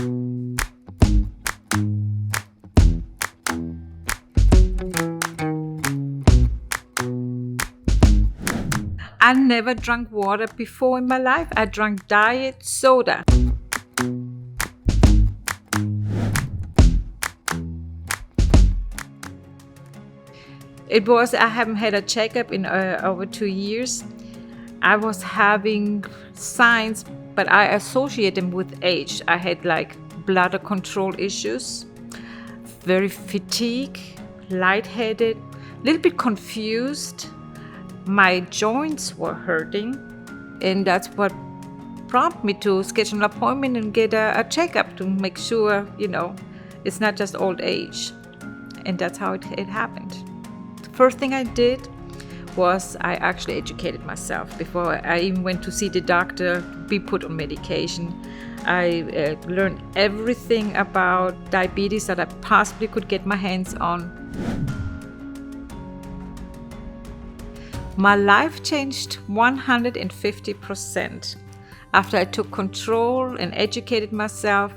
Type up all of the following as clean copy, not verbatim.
I never drank water before in my life. I drank diet soda. I haven't had a checkup in over 2 years. I was having signs, but I associate them with age. I had like bladder control issues, very fatigue, lightheaded, a little bit confused. My joints were hurting, and that's what prompted me to schedule an appointment and get a checkup to make sure, it's not just old age. And that's how it happened. The first thing I did was I actually educated myself before I even went to see the doctor, be put on medication. I learned everything about diabetes that I possibly could get my hands on. My life changed 150%. After I took control and educated myself,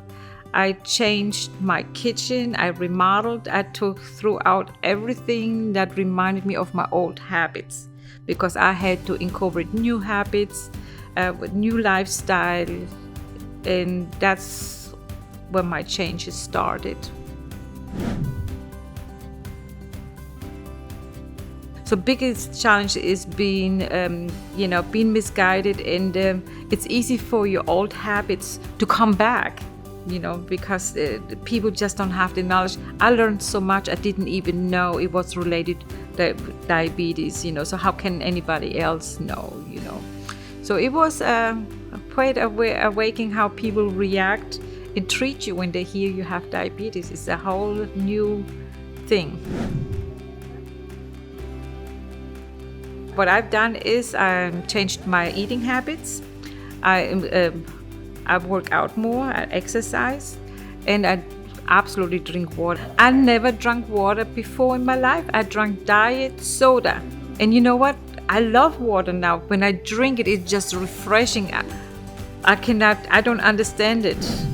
I changed my kitchen, I remodeled, I threw out everything that reminded me of my old habits because I had to incorporate new habits, with new lifestyle, and that's when my changes started. So biggest challenge is being misguided, and it's easy for your old habits to come back, because people just don't have the knowledge. I learned so much I didn't even know it was related to diabetes, so how can anybody else know, So it was quite awakening how people react and treat you when they hear you have diabetes. It's a whole new thing. What I've done is changed my eating habits. I work out more, I exercise, and I absolutely drink water. I never drank water before in my life. I drank diet soda. And you know what? I love water now. When I drink it, it's just refreshing. I don't understand it.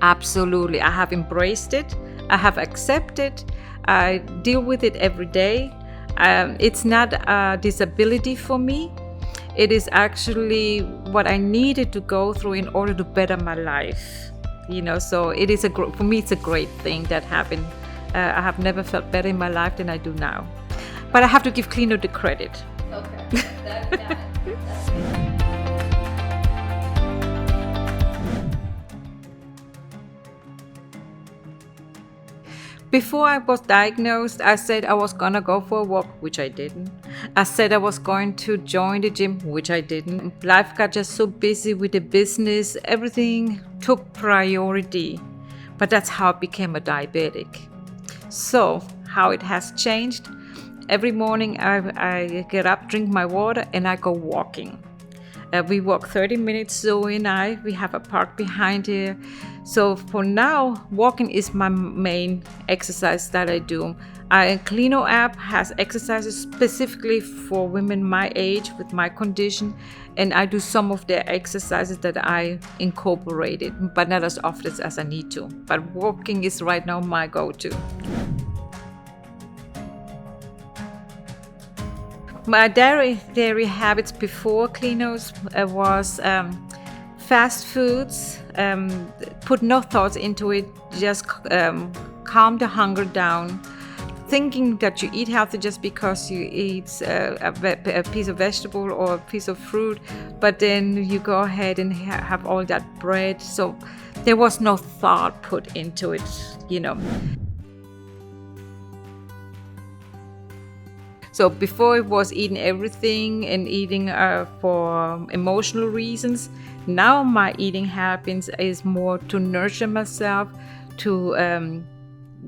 Absolutely. I have embraced it. I have accepted. I deal with it every day. It's not a disability for me. It is actually what I needed to go through in order to better my life. So it is for me, it's a great thing that happened. I have never felt better in my life than I do now. But I have to give Klinio the credit. Okay, that's good. Before I was diagnosed, I said I was gonna go for a walk, which I didn't. I said I was going to join the gym, which I didn't. Life got just so busy with the business, everything took priority. But that's how I became a diabetic. So, how it has changed, every morning I get up, drink my water, and I go walking. We walk 30 minutes, Zoe and I. We have a park behind here. So for now, walking is my main exercise that I do. Klinio app has exercises specifically for women my age with my condition, and I do some of the exercises that I incorporated, but not as often as I need to. But walking is right now my go-to. My dietary habits before Klinio's was fast foods, put no thoughts into it, just calm the hunger down, thinking that you eat healthy just because you eat a piece of vegetable or a piece of fruit, but then you go ahead and have all that bread. So there was no thought put into it, So before it was eating everything and eating for emotional reasons. Now my eating habits is more to nurture myself, to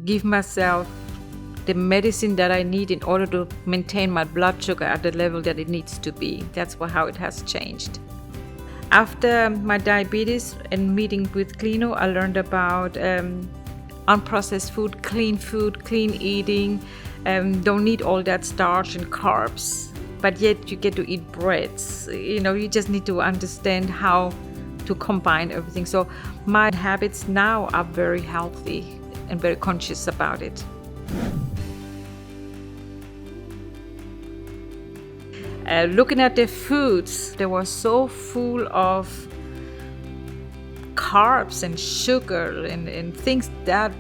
give myself the medicine that I need in order to maintain my blood sugar at the level that it needs to be. That's how it has changed. After my diabetes and meeting with Klinio, I learned about unprocessed food, clean eating. Don't need all that starch and carbs. but yet you get to eat breads. You just need to understand how to combine everything. So my habits now are very healthy and very conscious about it. Looking at the foods, they were so full of carbs and sugar and things that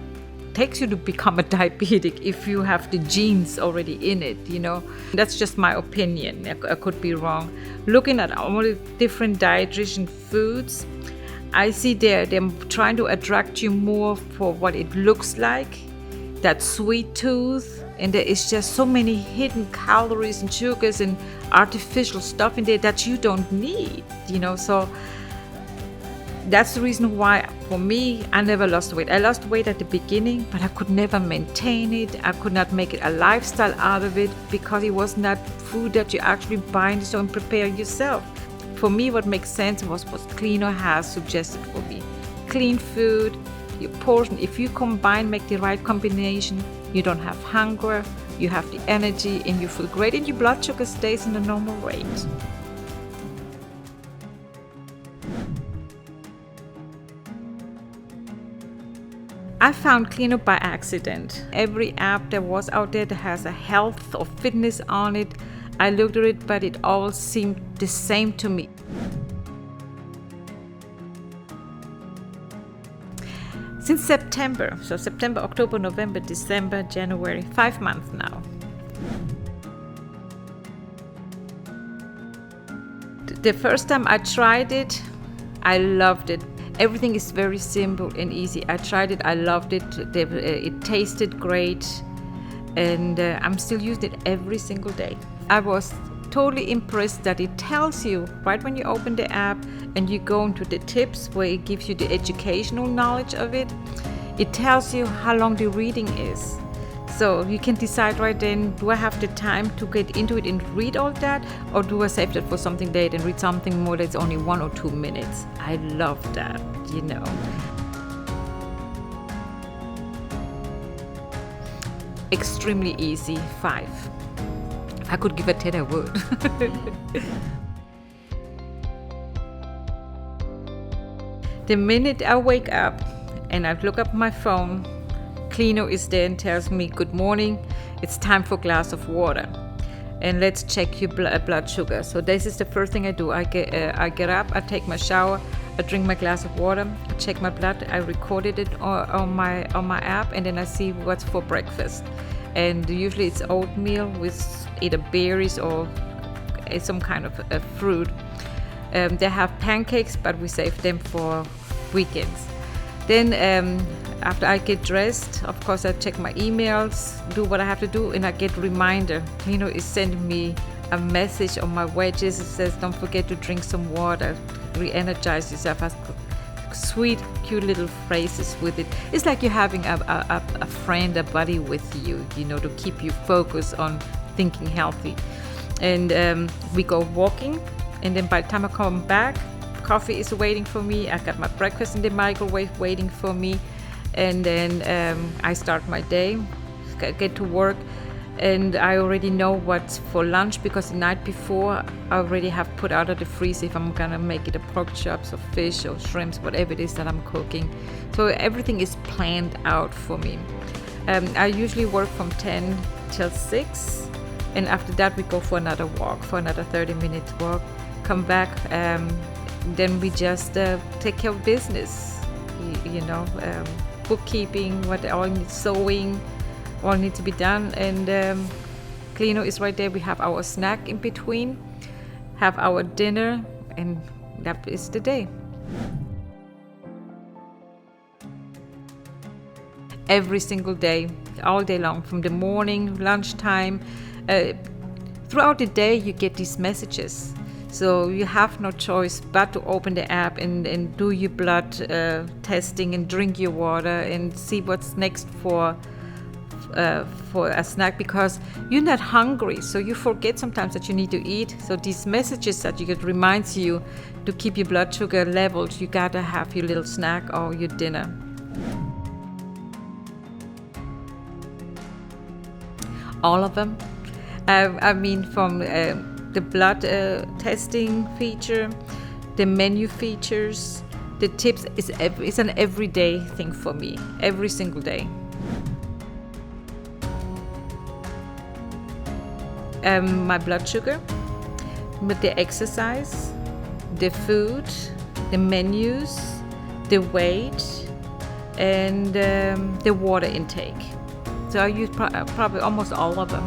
takes you to become a diabetic if you have the genes already in it. That's just my opinion. I could be wrong. Looking at all the different dietitian foods, I see they're trying to attract you more for what it looks like, that sweet tooth, and there is just so many hidden calories and sugars and artificial stuff in there that you don't need. So that's the reason why, for me, I never lost weight. I lost weight at the beginning, but I could never maintain it. I could not make it a lifestyle out of it because it was not food that you actually buy and prepare yourself. For me, what makes sense was what Klinio has suggested for me. Clean food, your portion. If you make the right combination, you don't have hunger, you have the energy, and you feel great, and your blood sugar stays in the normal range. I found Klinio by accident. Every app that was out there that has a health or fitness on it, I looked at it, but it all seemed the same to me. Since September, so September, October, November, December, January, 5 months now. The first time I tried it, I loved it. Everything is very simple and easy. I tried it, I loved it. It tasted great, and I'm still using it every single day. I was totally impressed that it tells you right when you open the app and you go into the tips where it gives you the educational knowledge of it. It tells you how long the reading is. So you can decide right then, do I have the time to get into it and read all that, or do I save that for something later and read something more that's only 1 or 2 minutes? I love that, Extremely easy, 5. If I could give a 10, I would. The minute I wake up and I look up my phone, Klinio is there and tells me, good morning, it's time for a glass of water. And let's check your blood sugar. So this is the first thing I do. I get up, I take my shower, I drink my glass of water, I check my blood, I recorded it on my app, and then I see what's for breakfast. And usually it's oatmeal with either berries or some kind of a fruit. They have pancakes, but we save them for weekends. Then after I get dressed, of course I check my emails, do what I have to do, and I get a reminder. Klinio is sending me a message on my wedges. It says, don't forget to drink some water, re-energize yourself. Has sweet, cute little phrases with it. It's like you're having a friend, a buddy with you, to keep you focused on thinking healthy. And we go walking, and then by the time I come back, coffee is waiting for me. I got my breakfast in the microwave waiting for me. And then I start my day, get to work, and I already know what's for lunch because the night before I already have put out of the freezer if I'm gonna make it a pork chops or fish or shrimps, whatever it is that I'm cooking. So everything is planned out for me. I usually work from 10 till 6, and after that we go for another walk, for another 30-minute walk, come back, then we just take care of business, bookkeeping, what all needs, sewing, all need to be done. And Klinio is right there. We have our snack in between, have our dinner, and that is the day. Every single day, all day long, from the morning, lunchtime, throughout the day you get these messages. So you have no choice but to open the app and do your blood testing and drink your water and see what's next for a snack, because you're not hungry, so you forget sometimes that you need to eat. So these messages that you get reminds you to keep your blood sugar leveled. You gotta have your little snack or your dinner. All of them. I mean, from the blood testing feature, the menu features, the tips is an everyday thing for me, every single day. My blood sugar, with the exercise, the food, the menus, the weight, and the water intake. So I use probably almost all of them.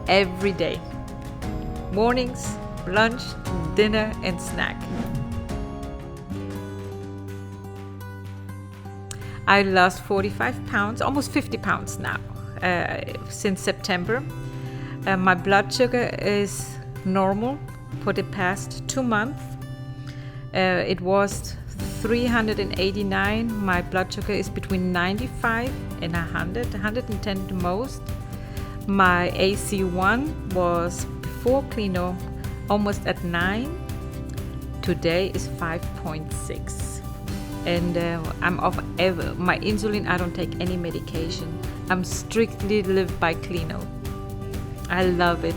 Every day. Mornings, lunch, dinner, and snack. I lost 45 pounds, almost 50 pounds now, since September. My blood sugar is normal for the past 2 months. It was 389. My blood sugar is between 95 and 100, 110 the most. My AC1 was before Klinio almost at 9. Today is 5.6. And I'm off my insulin. I don't take any medication. I'm strictly live by Klinio. I love it.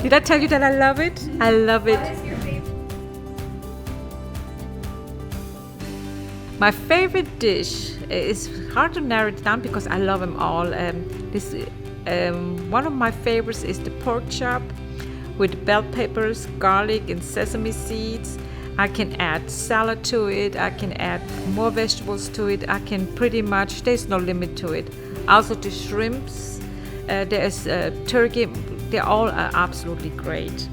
Did I tell you that I love it? I love it. What is your favorite? My favorite dish is hard to narrow it down because I love them all. One of my favorites is the pork chop with bell peppers, garlic, and sesame seeds. I can add salad to it. I can add more vegetables to it. I can pretty much, there's no limit to it. Also the shrimps, there's turkey. They all are absolutely great.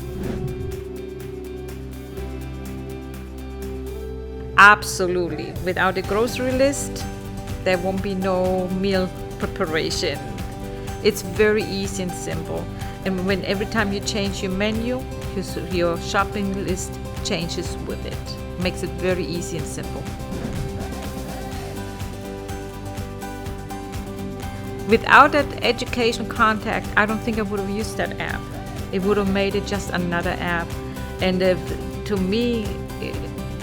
Absolutely. Without a grocery list, there won't be no meal preparation. It's very easy and simple. And when every time you change your menu, your shopping list changes with it. Makes it very easy and simple. Without that education contact, I don't think I would have used that app. It would have made it just another app. And to me,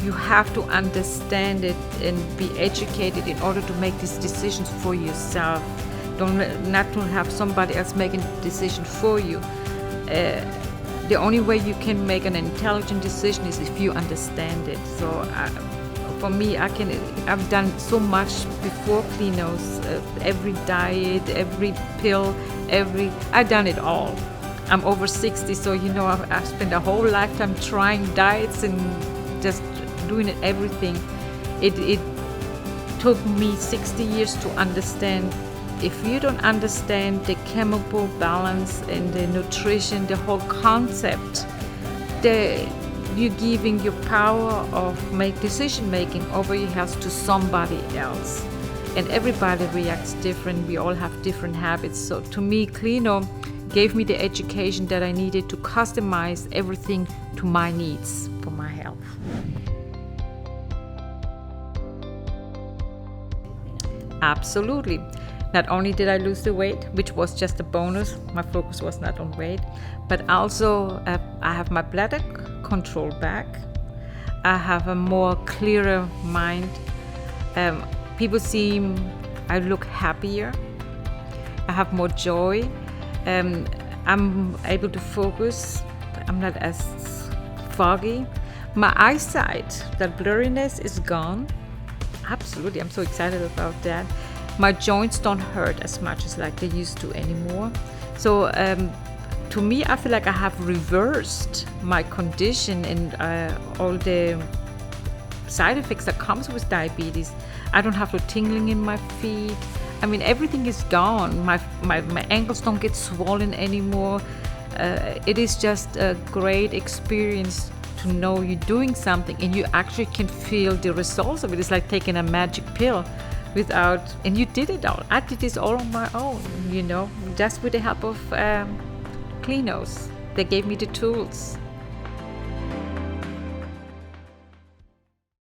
you have to understand it and be educated in order to make these decisions for yourself. Not to have somebody else making the decision for you. The only way you can make an intelligent decision is if you understand it. So for me, I've done so much before Klinios, every diet, every pill, I've done it all. I'm over 60, so I've spent a whole lifetime trying diets and just doing it everything. It took me 60 years to understand. If you don't understand the chemical balance and the nutrition, the whole concept, you're giving your power of decision making over your health to somebody else. And everybody reacts different. We all have different habits. So to me, Klinio gave me the education that I needed to customize everything to my needs for my health. Absolutely. Not only did I lose the weight, which was just a bonus, my focus was not on weight, but also I have my bladder control back. I have a more clearer mind. People I look happier. I have more joy. I'm able to focus. I'm not as foggy. My eyesight, that blurriness is gone. Absolutely, I'm so excited about that. My joints don't hurt as much as like they used to anymore. So to me, I feel like I have reversed my condition and all the side effects that comes with diabetes. I don't have no tingling in my feet. I mean, everything is gone. My ankles don't get swollen anymore. It is just a great experience to know you're doing something and you actually can feel the results of it. It's like taking a magic pill and you did it all. I did this all on my own, just with the help of Klinios. They gave me the tools.